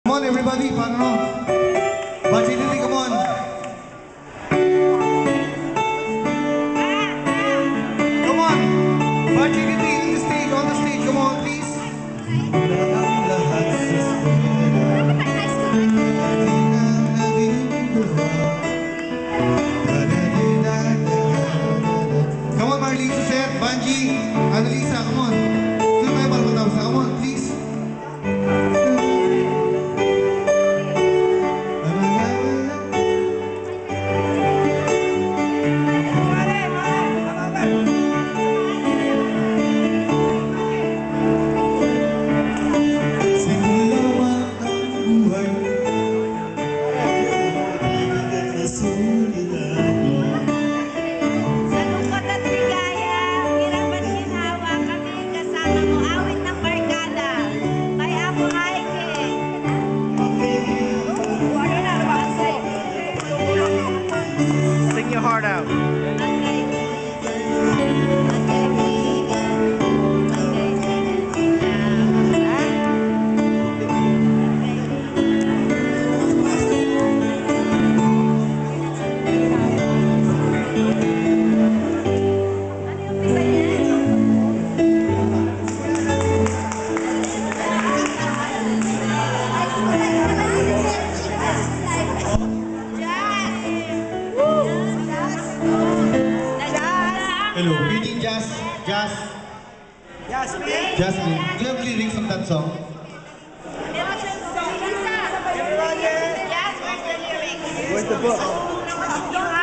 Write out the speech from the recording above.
Come on, everybody, paano? Budgetity, come on. Come on. Budgetity on the stage, come on, please. Come on, Marlene, Seth, Banji, Annalisa, come on. Sino tayo para matapos na? Come on, please. Sing your heart out. Hello, greeting Jasmine. Jasmine, do you have lyrics of that song? Where's the book?